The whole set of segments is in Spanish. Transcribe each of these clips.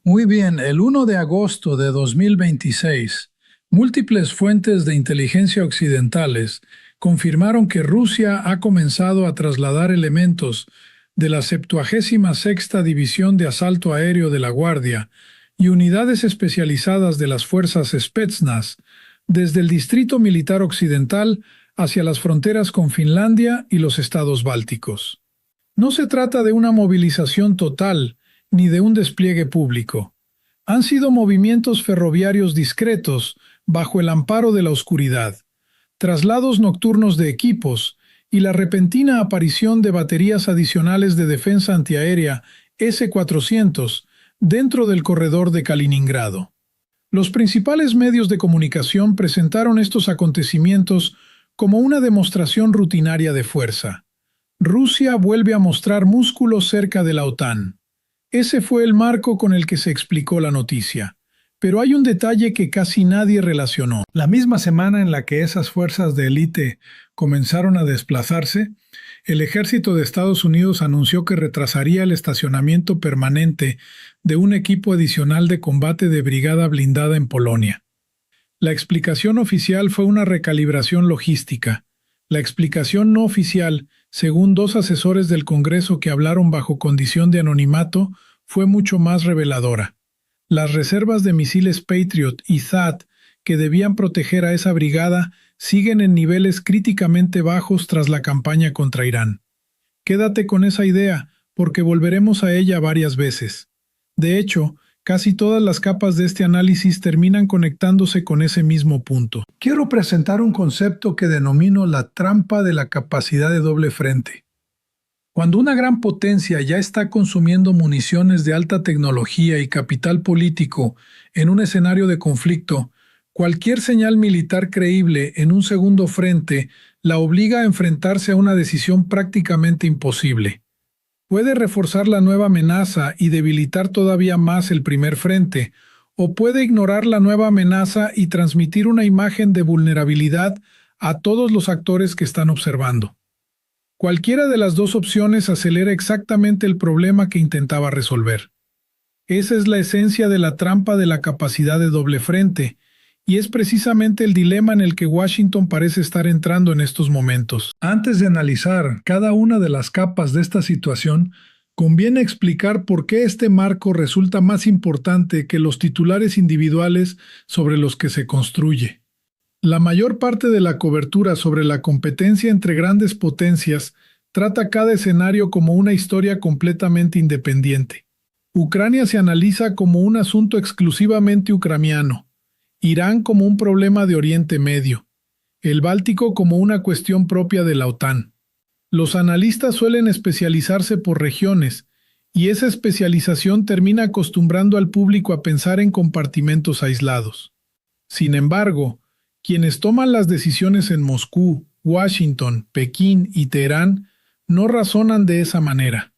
Muy bien, el 1 de agosto de 2026, múltiples fuentes de inteligencia occidentales confirmaron que Rusia ha comenzado a trasladar elementos de la 76ª División de Asalto Aéreo de la Guardia y unidades especializadas de las fuerzas Spetsnaz desde el Distrito Militar Occidental hacia las fronteras con Finlandia y los estados bálticos. No se trata de una movilización total ni de un despliegue público. Han sido movimientos ferroviarios discretos bajo el amparo de la oscuridad, traslados nocturnos de equipos y la repentina aparición de baterías adicionales de defensa antiaérea S-400 dentro del corredor de Kaliningrado. Los principales medios de comunicación presentaron estos acontecimientos como una demostración rutinaria de fuerza. Rusia vuelve a mostrar músculos cerca de la OTAN. Ese fue el marco con el que se explicó la noticia. Pero hay un detalle que casi nadie relacionó. La misma semana en la que esas fuerzas de élite comenzaron a desplazarse, el ejército de Estados Unidos anunció que retrasaría el estacionamiento permanente de un equipo adicional de combate de brigada blindada en Polonia. La explicación oficial fue una recalibración logística. La explicación no oficial, según dos asesores del Congreso que hablaron bajo condición de anonimato, fue mucho más reveladora. Las reservas de misiles Patriot y THAAD que debían proteger a esa brigada siguen en niveles críticamente bajos tras la campaña contra Irán. Quédate con esa idea, porque volveremos a ella varias veces. De hecho, casi todas las capas de este análisis terminan conectándose con ese mismo punto. Quiero presentar un concepto que denomino la trampa de la capacidad de doble frente. Cuando una gran potencia ya está consumiendo municiones de alta tecnología y capital político en un escenario de conflicto, cualquier señal militar creíble en un segundo frente la obliga a enfrentarse a una decisión prácticamente imposible. Puede reforzar la nueva amenaza y debilitar todavía más el primer frente, o puede ignorar la nueva amenaza y transmitir una imagen de vulnerabilidad a todos los actores que están observando. Cualquiera de las dos opciones acelera exactamente el problema que intentaba resolver. Esa es la esencia de la trampa de la capacidad de doble frente, y es precisamente el dilema en el que Washington parece estar entrando en estos momentos. Antes de analizar cada una de las capas de esta situación, conviene explicar por qué este marco resulta más importante que los titulares individuales sobre los que se construye. La mayor parte de la cobertura sobre la competencia entre grandes potencias trata cada escenario como una historia completamente independiente. Ucrania se analiza como un asunto exclusivamente ucraniano, Irán como un problema de Oriente Medio, el Báltico como una cuestión propia de la OTAN. Los analistas suelen especializarse por regiones, y esa especialización termina acostumbrando al público a pensar en compartimentos aislados. Sin embargo, quienes toman las decisiones en Moscú, Washington, Pekín y Teherán no razonan de esa manera.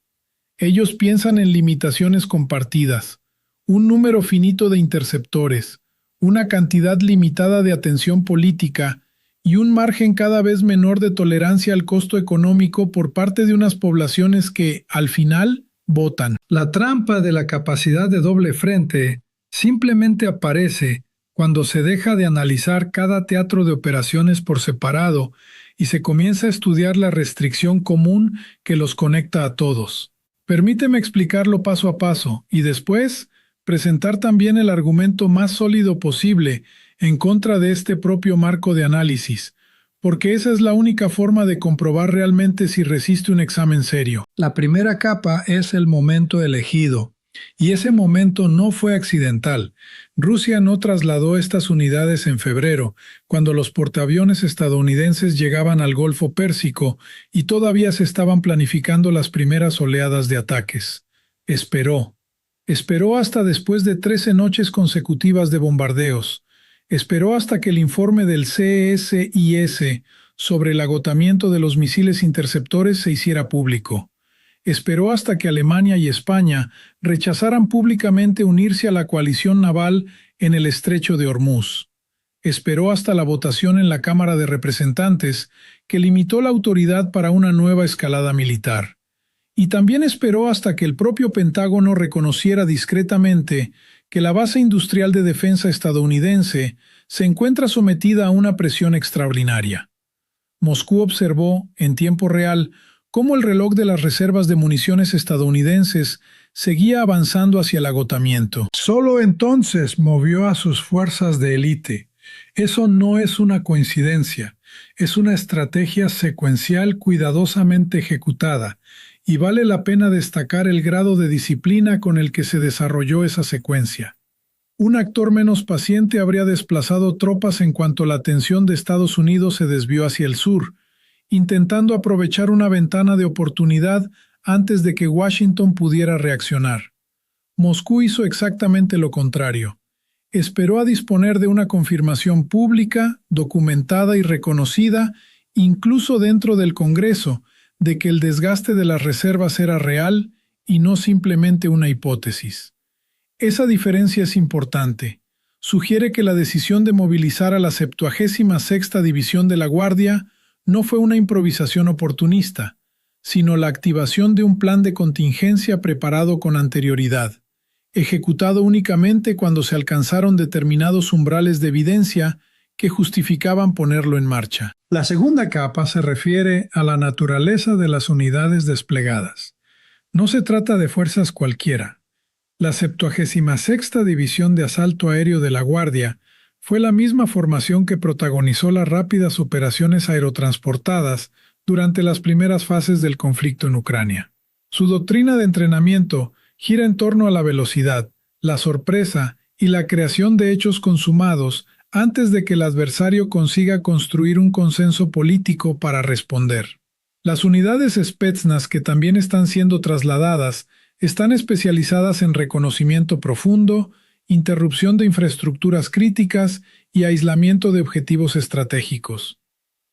Ellos piensan en limitaciones compartidas, un número finito de interceptores, una cantidad limitada de atención política y un margen cada vez menor de tolerancia al costo económico por parte de unas poblaciones que, al final, votan. La trampa de la capacidad de doble frente simplemente aparece cuando se deja de analizar cada teatro de operaciones por separado y se comienza a estudiar la restricción común que los conecta a todos. Permíteme explicarlo paso a paso y después presentar también el argumento más sólido posible en contra de este propio marco de análisis, porque esa es la única forma de comprobar realmente si resiste un examen serio. La primera capa es el momento elegido, y ese momento no fue accidental. Rusia no trasladó estas unidades en febrero, cuando los portaaviones estadounidenses llegaban al Golfo Pérsico y todavía se estaban planificando las primeras oleadas de ataques. Esperó hasta después de 13 noches consecutivas de bombardeos. Esperó hasta que el informe del CSIS sobre el agotamiento de los misiles interceptores se hiciera público. Esperó hasta que Alemania y España rechazaran públicamente unirse a la coalición naval en el estrecho de Hormuz. Esperó hasta la votación en la Cámara de Representantes, que limitó la autoridad para una nueva escalada militar. Y también esperó hasta que el propio Pentágono reconociera discretamente que la base industrial de defensa estadounidense se encuentra sometida a una presión extraordinaria. Moscú observó, en tiempo real, cómo el reloj de las reservas de municiones estadounidenses seguía avanzando hacia el agotamiento. Solo entonces movió a sus fuerzas de élite. Eso no es una coincidencia, es una estrategia secuencial cuidadosamente ejecutada, y vale la pena destacar el grado de disciplina con el que se desarrolló esa secuencia. Un actor menos paciente habría desplazado tropas en cuanto la atención de Estados Unidos se desvió hacia el sur, intentando aprovechar una ventana de oportunidad antes de que Washington pudiera reaccionar. Moscú hizo exactamente lo contrario. Esperó a disponer de una confirmación pública, documentada y reconocida, incluso dentro del Congreso, de que el desgaste de las reservas era real y no simplemente una hipótesis. Esa diferencia es importante. Sugiere que la decisión de movilizar a la 76ª División de la Guardia no fue una improvisación oportunista, sino la activación de un plan de contingencia preparado con anterioridad, ejecutado únicamente cuando se alcanzaron determinados umbrales de evidencia que justificaban ponerlo en marcha. La segunda capa se refiere a la naturaleza de las unidades desplegadas. No se trata de fuerzas cualquiera. La 76ª División de Asalto Aéreo de la Guardia fue la misma formación que protagonizó las rápidas operaciones aerotransportadas durante las primeras fases del conflicto en Ucrania. Su doctrina de entrenamiento gira en torno a la velocidad, la sorpresa y la creación de hechos consumados antes de que el adversario consiga construir un consenso político para responder. Las unidades Spetsnaz que también están siendo trasladadas están especializadas en reconocimiento profundo, interrupción de infraestructuras críticas y aislamiento de objetivos estratégicos.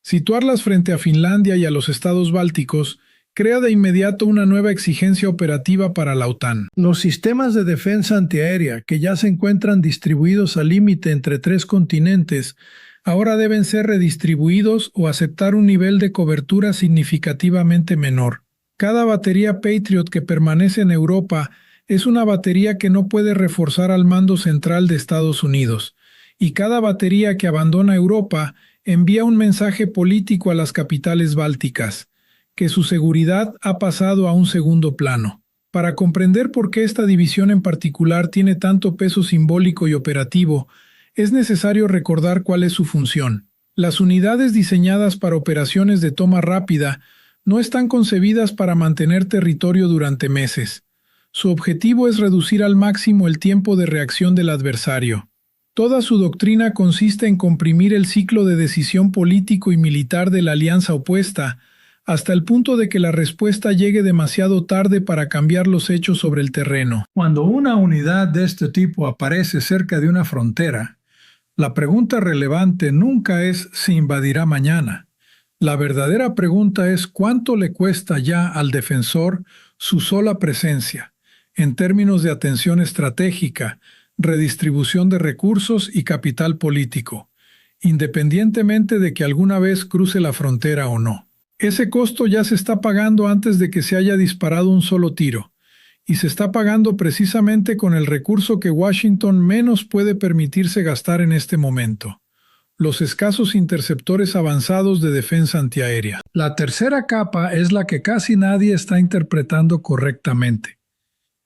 Situarlas frente a Finlandia y a los estados bálticos crea de inmediato una nueva exigencia operativa para la OTAN. Los sistemas de defensa antiaérea, que ya se encuentran distribuidos al límite entre 3 continentes, ahora deben ser redistribuidos o aceptar un nivel de cobertura significativamente menor. Cada batería Patriot que permanece en Europa es una batería que no puede reforzar al mando central de Estados Unidos, y cada batería que abandona Europa envía un mensaje político a las capitales bálticas, que su seguridad ha pasado a un segundo plano. Para comprender por qué esta división en particular tiene tanto peso simbólico y operativo, es necesario recordar cuál es su función. Las unidades diseñadas para operaciones de toma rápida no están concebidas para mantener territorio durante meses. Su objetivo es reducir al máximo el tiempo de reacción del adversario. Toda su doctrina consiste en comprimir el ciclo de decisión político y militar de la alianza opuesta, hasta el punto de que la respuesta llegue demasiado tarde para cambiar los hechos sobre el terreno. Cuando una unidad de este tipo aparece cerca de una frontera, la pregunta relevante nunca es si invadirá mañana. La verdadera pregunta es cuánto le cuesta ya al defensor su sola presencia, en términos de atención estratégica, redistribución de recursos y capital político, independientemente de que alguna vez cruce la frontera o no. Ese costo ya se está pagando antes de que se haya disparado un solo tiro, y se está pagando precisamente con el recurso que Washington menos puede permitirse gastar en este momento: los escasos interceptores avanzados de defensa antiaérea. La tercera capa es la que casi nadie está interpretando correctamente.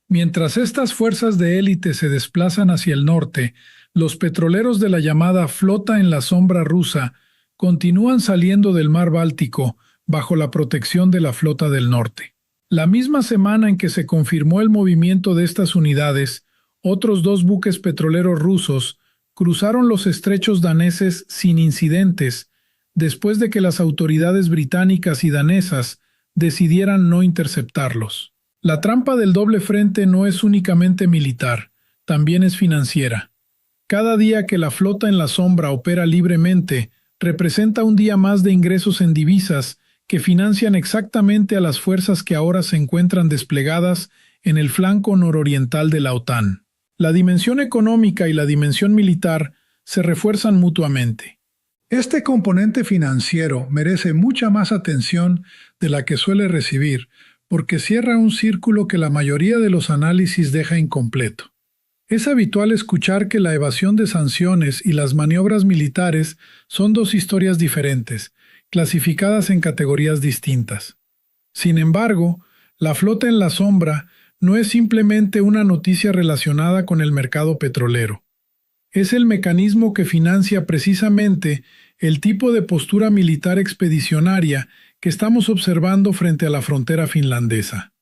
Mientras estas fuerzas de élite se desplazan hacia el norte, los petroleros de la llamada flota en la sombra rusa continúan saliendo del mar Báltico bajo la protección de la flota del norte. La misma semana en que se confirmó el movimiento de estas unidades, otros 2 buques petroleros rusos cruzaron los estrechos daneses sin incidentes, después de que las autoridades británicas y danesas decidieran no interceptarlos. La trampa del doble frente no es únicamente militar, también es financiera. Cada día que la flota en la sombra opera libremente, representa un día más de ingresos en divisas que financian exactamente a las fuerzas que ahora se encuentran desplegadas en el flanco nororiental de la OTAN. La dimensión económica y la dimensión militar se refuerzan mutuamente. Este componente financiero merece mucha más atención de la que suele recibir, porque cierra un círculo que la mayoría de los análisis deja incompleto. Es habitual escuchar que la evasión de sanciones y las maniobras militares son dos historias diferentes, clasificadas en categorías distintas. Sin embargo, la flota en la sombra no es simplemente una noticia relacionada con el mercado petrolero. Es el mecanismo que financia precisamente el tipo de postura militar expedicionaria que estamos observando frente a la frontera finlandesa.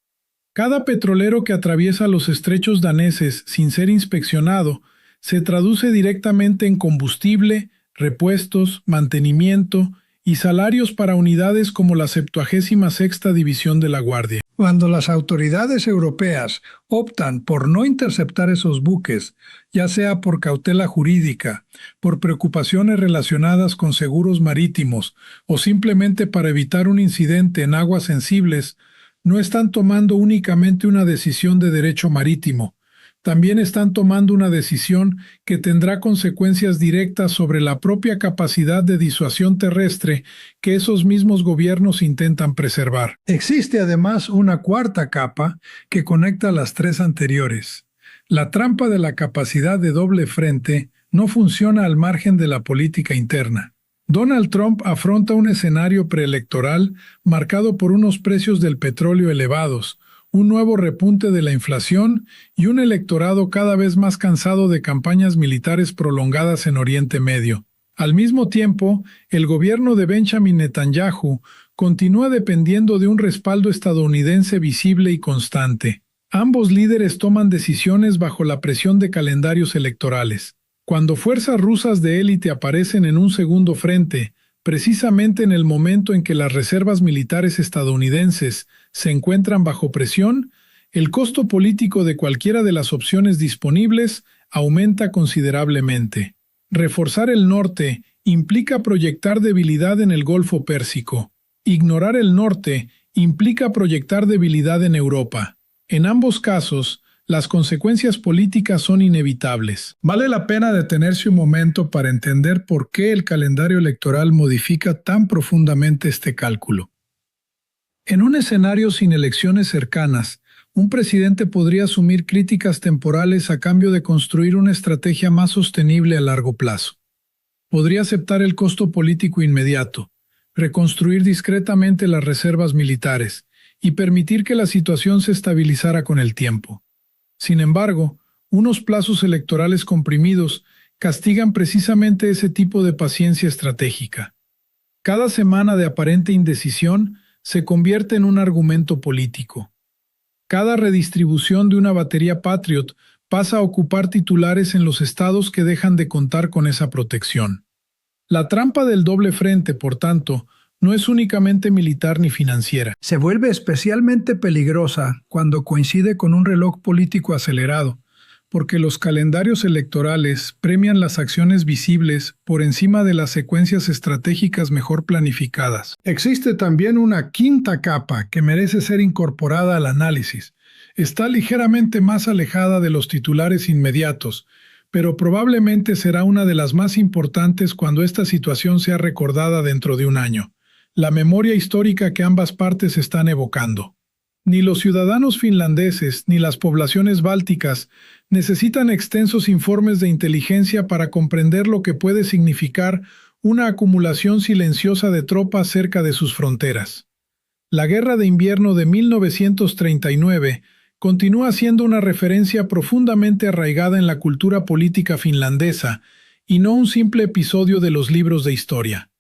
Cada petrolero que atraviesa los estrechos daneses sin ser inspeccionado se traduce directamente en combustible, repuestos, mantenimiento y salarios para unidades como la 76ª División de la Guardia. Cuando las autoridades europeas optan por no interceptar esos buques, ya sea por cautela jurídica, por preocupaciones relacionadas con seguros marítimos o simplemente para evitar un incidente en aguas sensibles, no están tomando únicamente una decisión de derecho marítimo, también están tomando una decisión que tendrá consecuencias directas sobre la propia capacidad de disuasión terrestre que esos mismos gobiernos intentan preservar. Existe además una cuarta capa que conecta las tres anteriores. La trampa de la capacidad de doble frente no funciona al margen de la política interna. Donald Trump afronta un escenario preelectoral marcado por unos precios del petróleo elevados, un nuevo repunte de la inflación y un electorado cada vez más cansado de campañas militares prolongadas en Oriente Medio. Al mismo tiempo, el gobierno de Benjamin Netanyahu continúa dependiendo de un respaldo estadounidense visible y constante. Ambos líderes toman decisiones bajo la presión de calendarios electorales. Cuando fuerzas rusas de élite aparecen en un segundo frente, precisamente en el momento en que las reservas militares estadounidenses se encuentran bajo presión, el costo político de cualquiera de las opciones disponibles aumenta considerablemente. Reforzar el norte implica proyectar debilidad en el Golfo Pérsico. Ignorar el norte implica proyectar debilidad en Europa. En ambos casos, las consecuencias políticas son inevitables. Vale la pena detenerse un momento para entender por qué el calendario electoral modifica tan profundamente este cálculo. En un escenario sin elecciones cercanas, un presidente podría asumir críticas temporales a cambio de construir una estrategia más sostenible a largo plazo. Podría aceptar el costo político inmediato, reconstruir discretamente las reservas militares y permitir que la situación se estabilizara con el tiempo. Sin embargo, unos plazos electorales comprimidos castigan precisamente ese tipo de paciencia estratégica. Cada semana de aparente indecisión se convierte en un argumento político. Cada redistribución de una batería Patriot pasa a ocupar titulares en los estados que dejan de contar con esa protección. La trampa del doble frente, por tanto, no es únicamente militar ni financiera. Se vuelve especialmente peligrosa cuando coincide con un reloj político acelerado, porque los calendarios electorales premian las acciones visibles por encima de las secuencias estratégicas mejor planificadas. Existe también una quinta capa que merece ser incorporada al análisis. Está ligeramente más alejada de los titulares inmediatos, pero probablemente será una de las más importantes cuando esta situación sea recordada dentro de un año. La memoria histórica que ambas partes están evocando. Ni los ciudadanos finlandeses ni las poblaciones bálticas necesitan extensos informes de inteligencia para comprender lo que puede significar una acumulación silenciosa de tropas cerca de sus fronteras. La Guerra de Invierno de 1939 continúa siendo una referencia profundamente arraigada en la cultura política finlandesa y no un simple episodio de los libros de historia.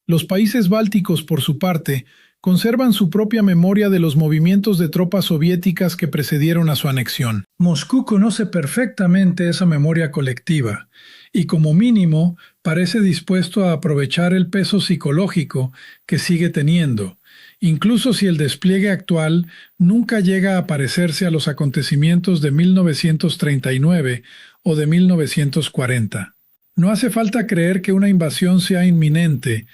Los países bálticos, por su parte, conservan su propia memoria de los movimientos de tropas soviéticas que precedieron a su anexión. Moscú conoce perfectamente esa memoria colectiva y, como mínimo, parece dispuesto a aprovechar el peso psicológico que sigue teniendo, incluso si el despliegue actual nunca llega a parecerse a los acontecimientos de 1939 o de 1940. No hace falta creer que una invasión sea inminente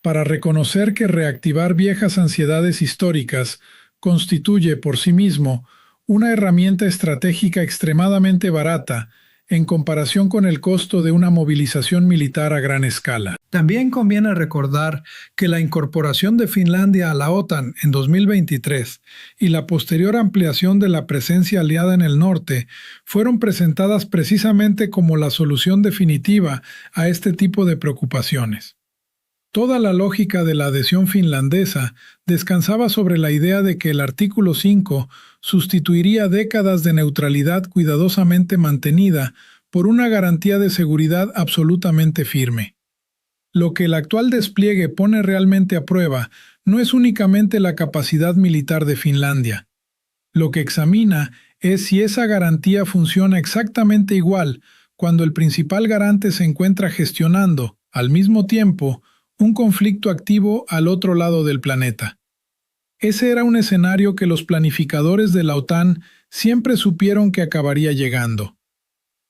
para reconocer que reactivar viejas ansiedades históricas constituye por sí mismo una herramienta estratégica extremadamente barata en comparación con el costo de una movilización militar a gran escala. También conviene recordar que la incorporación de Finlandia a la OTAN en 2023 y la posterior ampliación de la presencia aliada en el norte fueron presentadas precisamente como la solución definitiva a este tipo de preocupaciones. Toda la lógica de la adhesión finlandesa descansaba sobre la idea de que el artículo 5 sustituiría décadas de neutralidad cuidadosamente mantenida por una garantía de seguridad absolutamente firme. Lo que el actual despliegue pone realmente a prueba no es únicamente la capacidad militar de Finlandia. Lo que examina es si esa garantía funciona exactamente igual cuando el principal garante se encuentra gestionando, al mismo tiempo, un conflicto activo al otro lado del planeta. Ese era un escenario que los planificadores de la OTAN siempre supieron que acabaría llegando.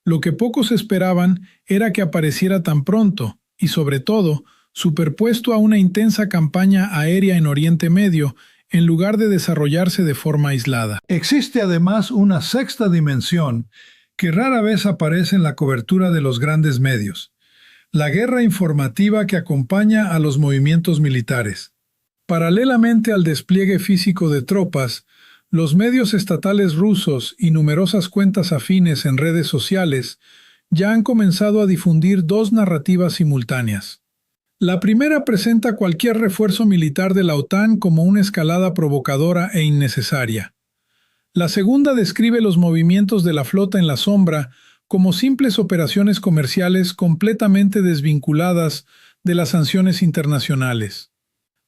Lo que pocos esperaban era que apareciera tan pronto y, sobre todo, superpuesto a una intensa campaña aérea en Oriente Medio, en lugar de desarrollarse de forma aislada. Existe además una sexta dimensión que rara vez aparece en la cobertura de los grandes medios: la guerra informativa que acompaña a los movimientos militares. Paralelamente al despliegue físico de tropas, los medios estatales rusos y numerosas cuentas afines en redes sociales ya han comenzado a difundir dos narrativas simultáneas. La primera presenta cualquier refuerzo militar de la OTAN como una escalada provocadora e innecesaria. La segunda describe los movimientos de la flota en la sombra como simples operaciones comerciales completamente desvinculadas de las sanciones internacionales.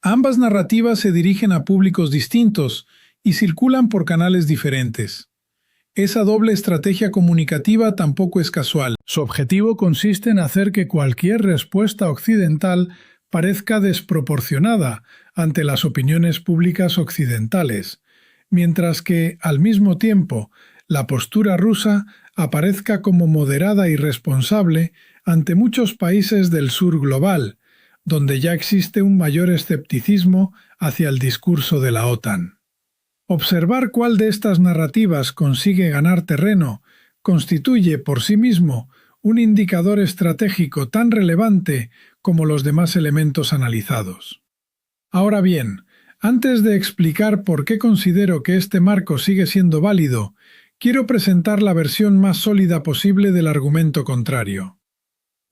Ambas narrativas se dirigen a públicos distintos y circulan por canales diferentes. Esa doble estrategia comunicativa tampoco es casual. Su objetivo consiste en hacer que cualquier respuesta occidental parezca desproporcionada ante las opiniones públicas occidentales, mientras que, al mismo tiempo, la postura rusa aparezca como moderada y responsable ante muchos países del sur global, donde ya existe un mayor escepticismo hacia el discurso de la OTAN. Observar cuál de estas narrativas consigue ganar terreno constituye por sí mismo un indicador estratégico tan relevante como los demás elementos analizados. Ahora bien, antes de explicar por qué considero que este marco sigue siendo válido, quiero presentar la versión más sólida posible del argumento contrario.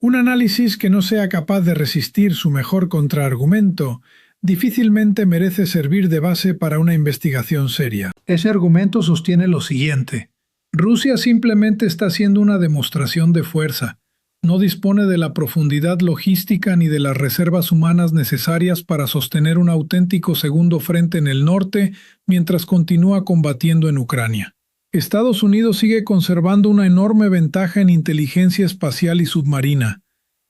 Un análisis que no sea capaz de resistir su mejor contraargumento difícilmente merece servir de base para una investigación seria. Ese argumento sostiene lo siguiente: Rusia simplemente está haciendo una demostración de fuerza. No dispone de la profundidad logística ni de las reservas humanas necesarias para sostener un auténtico segundo frente en el norte mientras continúa combatiendo en Ucrania. Estados Unidos sigue conservando una enorme ventaja en inteligencia espacial y submarina.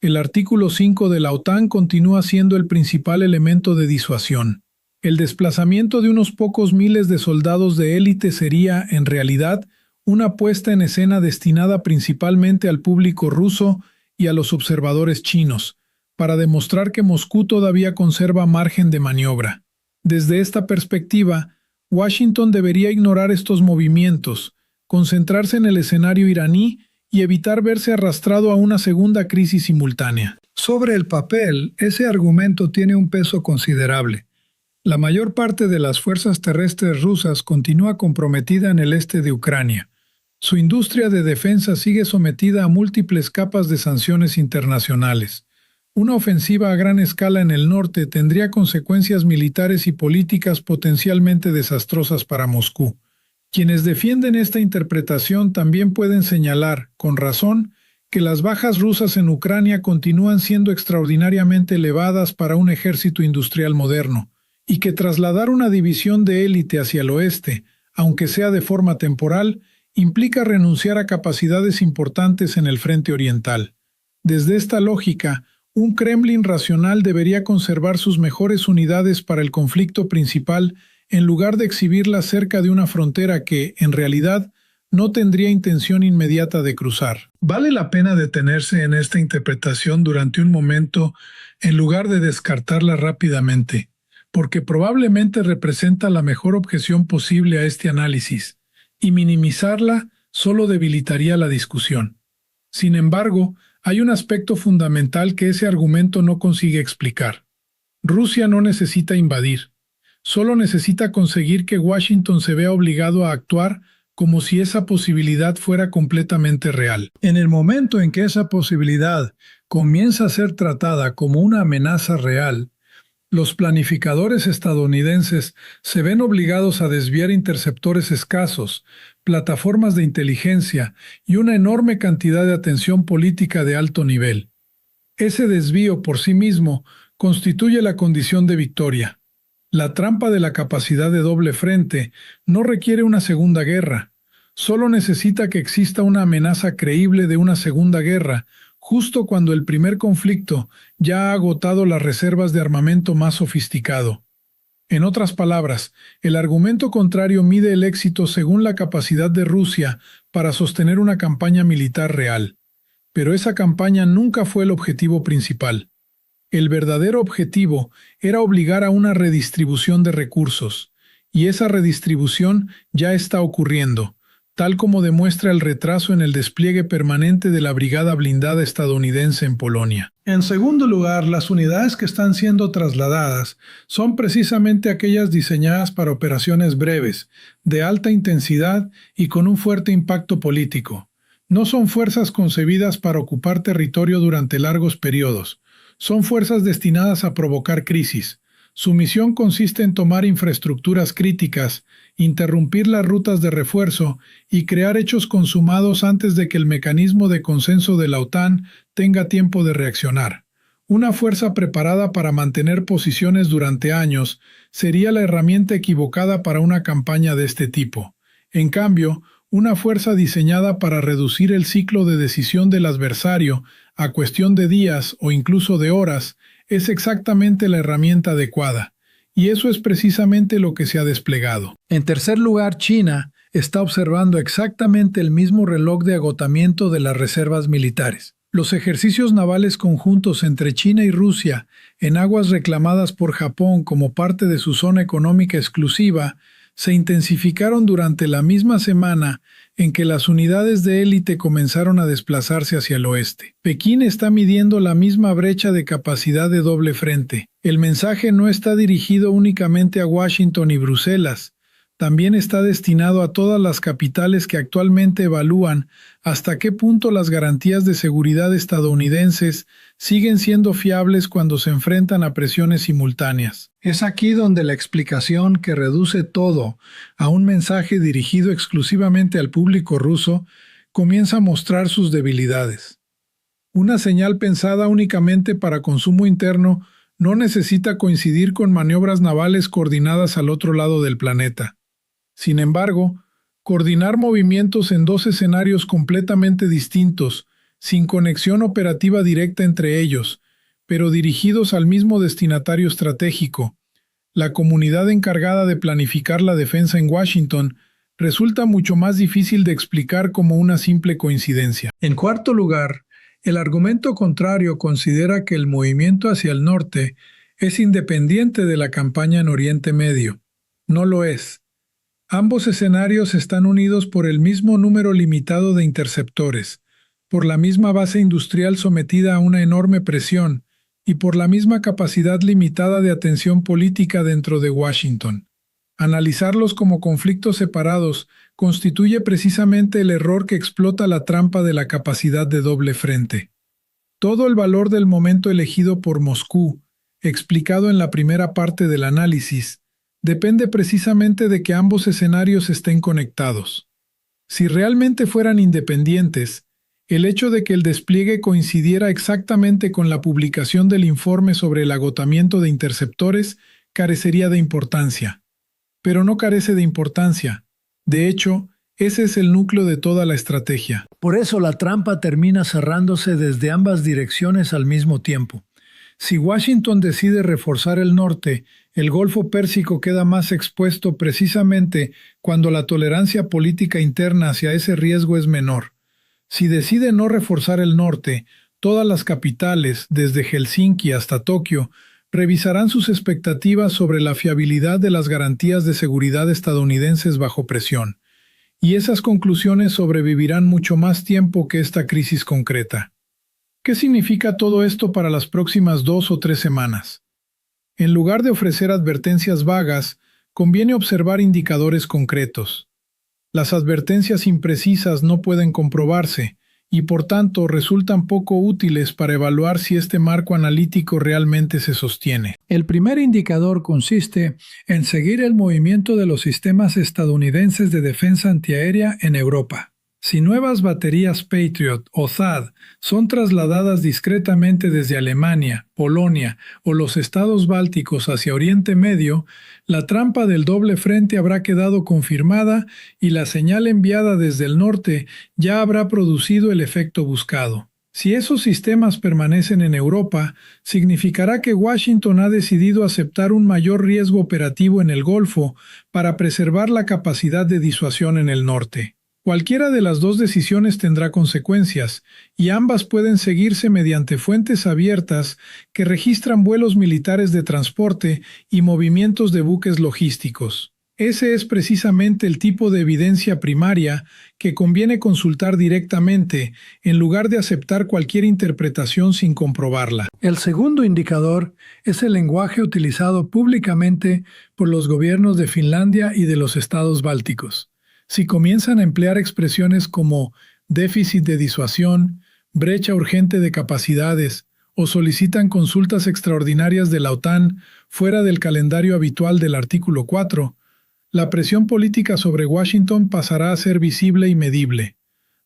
El artículo 5 de la OTAN continúa siendo el principal elemento de disuasión. El desplazamiento de unos pocos miles de soldados de élite sería, en realidad, una puesta en escena destinada principalmente al público ruso y a los observadores chinos, para demostrar que Moscú todavía conserva margen de maniobra. Desde esta perspectiva, Washington debería ignorar estos movimientos, concentrarse en el escenario iraní y evitar verse arrastrado a una segunda crisis simultánea. Sobre el papel, ese argumento tiene un peso considerable. La mayor parte de las fuerzas terrestres rusas continúa comprometida en el este de Ucrania. Su industria de defensa sigue sometida a múltiples capas de sanciones internacionales. Una ofensiva a gran escala en el norte tendría consecuencias militares y políticas potencialmente desastrosas para Moscú. Quienes defienden esta interpretación también pueden señalar, con razón, que las bajas rusas en Ucrania continúan siendo extraordinariamente elevadas para un ejército industrial moderno, y que trasladar una división de élite hacia el oeste, aunque sea de forma temporal, implica renunciar a capacidades importantes en el frente oriental. Desde esta lógica, un Kremlin racional debería conservar sus mejores unidades para el conflicto principal en lugar de exhibirlas cerca de una frontera que, en realidad, no tendría intención inmediata de cruzar. Vale la pena detenerse en esta interpretación durante un momento en lugar de descartarla rápidamente, porque probablemente representa la mejor objeción posible a este análisis, y minimizarla solo debilitaría la discusión. Sin embargo, hay un aspecto fundamental que ese argumento no consigue explicar. Rusia no necesita invadir, solo necesita conseguir que Washington se vea obligado a actuar como si esa posibilidad fuera completamente real. En el momento en que esa posibilidad comienza a ser tratada como una amenaza real, los planificadores estadounidenses se ven obligados a desviar interceptores escasos, plataformas de inteligencia y una enorme cantidad de atención política de alto nivel. Ese desvío por sí mismo constituye la condición de victoria. La trampa de la capacidad de doble frente no requiere una segunda guerra, solo necesita que exista una amenaza creíble de una segunda guerra, justo cuando el primer conflicto ya ha agotado las reservas de armamento más sofisticado. En otras palabras, el argumento contrario mide el éxito según la capacidad de Rusia para sostener una campaña militar real. Pero esa campaña nunca fue el objetivo principal. El verdadero objetivo era obligar a una redistribución de recursos, y esa redistribución ya está ocurriendo, tal como demuestra el retraso en el despliegue permanente de la brigada blindada estadounidense en Polonia. En segundo lugar, las unidades que están siendo trasladadas son precisamente aquellas diseñadas para operaciones breves, de alta intensidad y con un fuerte impacto político. No son fuerzas concebidas para ocupar territorio durante largos periodos. Son fuerzas destinadas a provocar crisis. Su misión consiste en tomar infraestructuras críticas, interrumpir las rutas de refuerzo y crear hechos consumados antes de que el mecanismo de consenso de la OTAN tenga tiempo de reaccionar. Una fuerza preparada para mantener posiciones durante años sería la herramienta equivocada para una campaña de este tipo. En cambio, una fuerza diseñada para reducir el ciclo de decisión del adversario a cuestión de días o incluso de horas es exactamente la herramienta adecuada, y eso es precisamente lo que se ha desplegado. En tercer lugar, China está observando exactamente el mismo reloj de agotamiento de las reservas militares. Los ejercicios navales conjuntos entre China y Rusia en aguas reclamadas por Japón como parte de su zona económica exclusiva se intensificaron durante la misma semana en que las unidades de élite comenzaron a desplazarse hacia el oeste. Pekín está midiendo la misma brecha de capacidad de doble frente. El mensaje no está dirigido únicamente a Washington y Bruselas, también está destinado a todas las capitales que actualmente evalúan hasta qué punto las garantías de seguridad estadounidenses siguen siendo fiables cuando se enfrentan a presiones simultáneas. Es aquí donde la explicación que reduce todo a un mensaje dirigido exclusivamente al público ruso comienza a mostrar sus debilidades. Una señal pensada únicamente para consumo interno no necesita coincidir con maniobras navales coordinadas al otro lado del planeta. Sin embargo, coordinar movimientos en dos escenarios completamente distintos, sin conexión operativa directa entre ellos, pero dirigidos al mismo destinatario estratégico, la comunidad encargada de planificar la defensa en Washington, resulta mucho más difícil de explicar como una simple coincidencia. En cuarto lugar, el argumento contrario considera que el movimiento hacia el norte es independiente de la campaña en Oriente Medio. No lo es. Ambos escenarios están unidos por el mismo número limitado de interceptores, por la misma base industrial sometida a una enorme presión y por la misma capacidad limitada de atención política dentro de Washington. Analizarlos como conflictos separados constituye precisamente el error que explota la trampa de la capacidad de doble frente. Todo el valor del momento elegido por Moscú, explicado en la primera parte del análisis, depende precisamente de que ambos escenarios estén conectados. Si realmente fueran independientes, el hecho de que el despliegue coincidiera exactamente con la publicación del informe sobre el agotamiento de interceptores carecería de importancia. Pero no carece de importancia. De hecho, ese es el núcleo de toda la estrategia. Por eso la trampa termina cerrándose desde ambas direcciones al mismo tiempo. Si Washington decide reforzar el norte, el Golfo Pérsico queda más expuesto precisamente cuando la tolerancia política interna hacia ese riesgo es menor. Si decide no reforzar el norte, todas las capitales, desde Helsinki hasta Tokio, revisarán sus expectativas sobre la fiabilidad de las garantías de seguridad estadounidenses bajo presión. y esas conclusiones sobrevivirán mucho más tiempo que esta crisis concreta. ¿Qué significa todo esto para las próximas 2 o 3 semanas? En lugar de ofrecer advertencias vagas, conviene observar indicadores concretos. Las advertencias imprecisas no pueden comprobarse y por tanto resultan poco útiles para evaluar si este marco analítico realmente se sostiene. El primer indicador consiste en seguir el movimiento de los sistemas estadounidenses de defensa antiaérea en Europa. Si nuevas baterías Patriot o THAAD son trasladadas discretamente desde Alemania, Polonia o los estados bálticos hacia Oriente Medio, la trampa del doble frente habrá quedado confirmada y la señal enviada desde el norte ya habrá producido el efecto buscado. Si esos sistemas permanecen en Europa, significará que Washington ha decidido aceptar un mayor riesgo operativo en el Golfo para preservar la capacidad de disuasión en el norte. Cualquiera de las dos decisiones tendrá consecuencias, y ambas pueden seguirse mediante fuentes abiertas que registran vuelos militares de transporte y movimientos de buques logísticos. Ese es precisamente el tipo de evidencia primaria que conviene consultar directamente, en lugar de aceptar cualquier interpretación sin comprobarla. El segundo indicador es el lenguaje utilizado públicamente por los gobiernos de Finlandia y de los estados bálticos. Si comienzan a emplear expresiones como déficit de disuasión, brecha urgente de capacidades o solicitan consultas extraordinarias de la OTAN fuera del calendario habitual del artículo 4, la presión política sobre Washington pasará a ser visible y medible.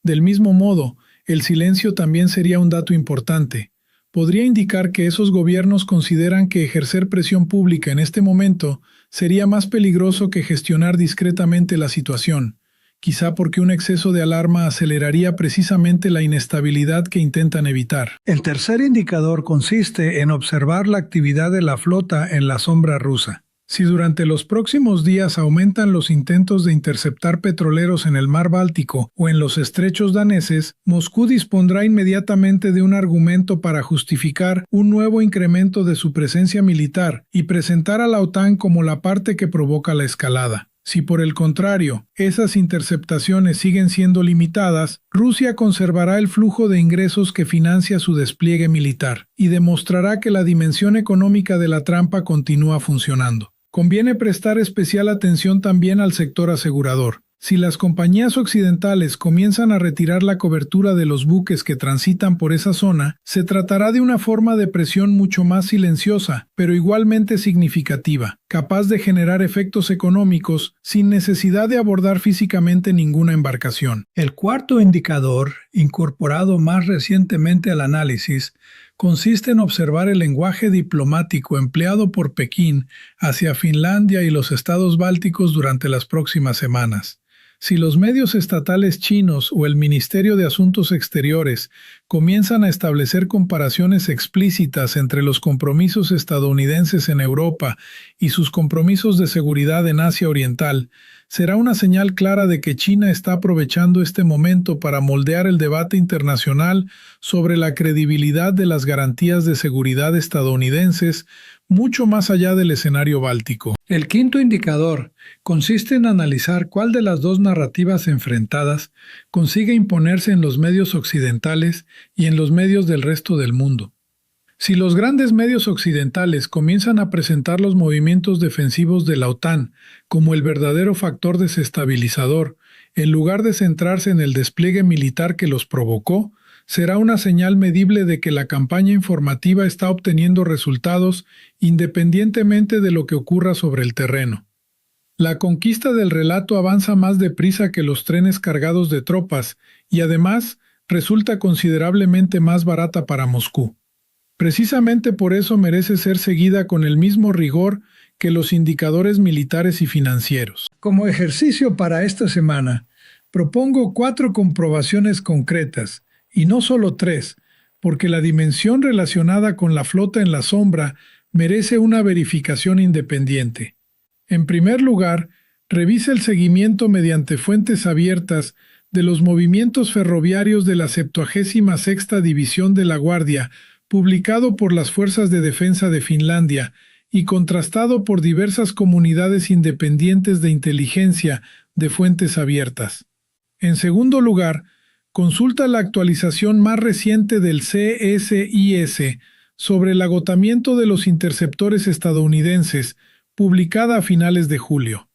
Del mismo modo, el silencio también sería un dato importante. Podría indicar que esos gobiernos consideran que ejercer presión pública en este momento sería más peligroso que gestionar discretamente la situación, quizá porque un exceso de alarma aceleraría precisamente la inestabilidad que intentan evitar. El tercer indicador consiste en observar la actividad de la flota en la sombra rusa. Si durante los próximos días aumentan los intentos de interceptar petroleros en el mar Báltico o en los estrechos daneses, Moscú dispondrá inmediatamente de un argumento para justificar un nuevo incremento de su presencia militar y presentar a la OTAN como la parte que provoca la escalada. Si por el contrario, esas interceptaciones siguen siendo limitadas, Rusia conservará el flujo de ingresos que financia su despliegue militar y demostrará que la dimensión económica de la trampa continúa funcionando. Conviene prestar especial atención también al sector asegurador. Si las compañías occidentales comienzan a retirar la cobertura de los buques que transitan por esa zona, se tratará de una forma de presión mucho más silenciosa, pero igualmente significativa, capaz de generar efectos económicos sin necesidad de abordar físicamente ninguna embarcación. El cuarto indicador, incorporado más recientemente al análisis, consiste en observar el lenguaje diplomático empleado por Pekín hacia Finlandia y los estados bálticos durante las próximas semanas. Si los medios estatales chinos o el Ministerio de Asuntos Exteriores comienzan a establecer comparaciones explícitas entre los compromisos estadounidenses en Europa y sus compromisos de seguridad en Asia Oriental, será una señal clara de que China está aprovechando este momento para moldear el debate internacional sobre la credibilidad de las garantías de seguridad estadounidenses mucho más allá del escenario báltico. El quinto indicador consiste en analizar cuál de las dos narrativas enfrentadas consigue imponerse en los medios occidentales y en los medios del resto del mundo. Si los grandes medios occidentales comienzan a presentar los movimientos defensivos de la OTAN como el verdadero factor desestabilizador, en lugar de centrarse en el despliegue militar que los provocó, será una señal medible de que la campaña informativa está obteniendo resultados independientemente de lo que ocurra sobre el terreno. La conquista del relato avanza más deprisa que los trenes cargados de tropas y además resulta considerablemente más barata para Moscú. Precisamente por eso merece ser seguida con el mismo rigor que los indicadores militares y financieros. Como ejercicio para esta semana, propongo 4 comprobaciones concretas, y no solo 3, porque la dimensión relacionada con la flota en la sombra merece una verificación independiente. En primer lugar, revise el seguimiento mediante fuentes abiertas de los movimientos ferroviarios de la 76ª División de la Guardia, publicado por las Fuerzas de Defensa de Finlandia y contrastado por diversas comunidades independientes de inteligencia de fuentes abiertas. En segundo lugar, consulta la actualización más reciente del CSIS sobre el agotamiento de los interceptores estadounidenses, publicada a finales de julio.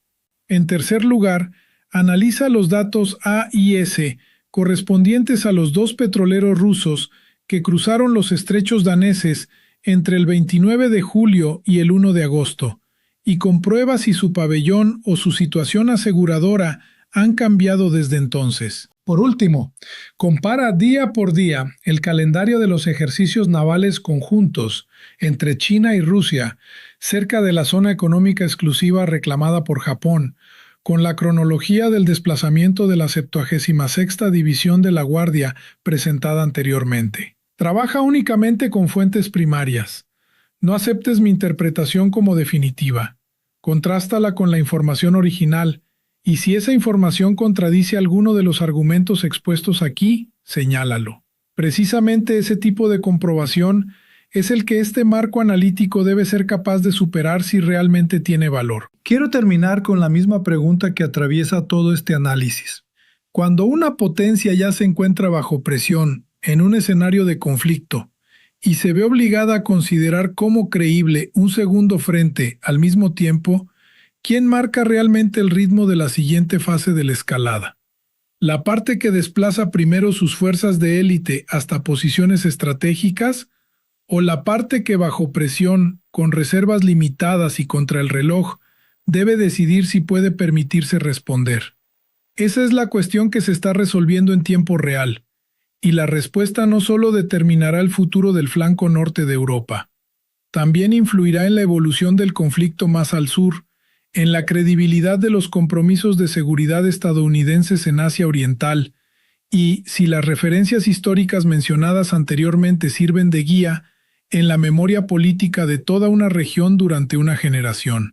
En tercer lugar, analiza los datos AIS correspondientes a los 2 petroleros rusos que cruzaron los estrechos daneses entre el 29 de julio y el 1 de agosto, y comprueba si su pabellón o su situación aseguradora han cambiado desde entonces. Por último, compara día por día el calendario de los ejercicios navales conjuntos entre China y Rusia cerca de la zona económica exclusiva reclamada por Japón, con la cronología del desplazamiento de la 76ª División de la Guardia presentada anteriormente. Trabaja únicamente con fuentes primarias. No aceptes mi interpretación como definitiva. Contrástala con la información original, y si esa información contradice alguno de los argumentos expuestos aquí, señálalo. Precisamente ese tipo de comprobación es el que este marco analítico debe ser capaz de superar si realmente tiene valor. Quiero terminar con la misma pregunta que atraviesa todo este análisis. Cuando una potencia ya se encuentra bajo presión en un escenario de conflicto y se ve obligada a considerar como creíble un segundo frente al mismo tiempo, ¿quién marca realmente el ritmo de la siguiente fase de la escalada? ¿La parte que desplaza primero sus fuerzas de élite hasta posiciones estratégicas o la parte que bajo presión, con reservas limitadas y contra el reloj, debe decidir si puede permitirse responder? Esa es la cuestión que se está resolviendo en tiempo real, y la respuesta no solo determinará el futuro del flanco norte de Europa, también influirá en la evolución del conflicto más al sur, en la credibilidad de los compromisos de seguridad estadounidenses en Asia Oriental, y, si las referencias históricas mencionadas anteriormente sirven de guía, en la memoria política de toda una región durante una generación.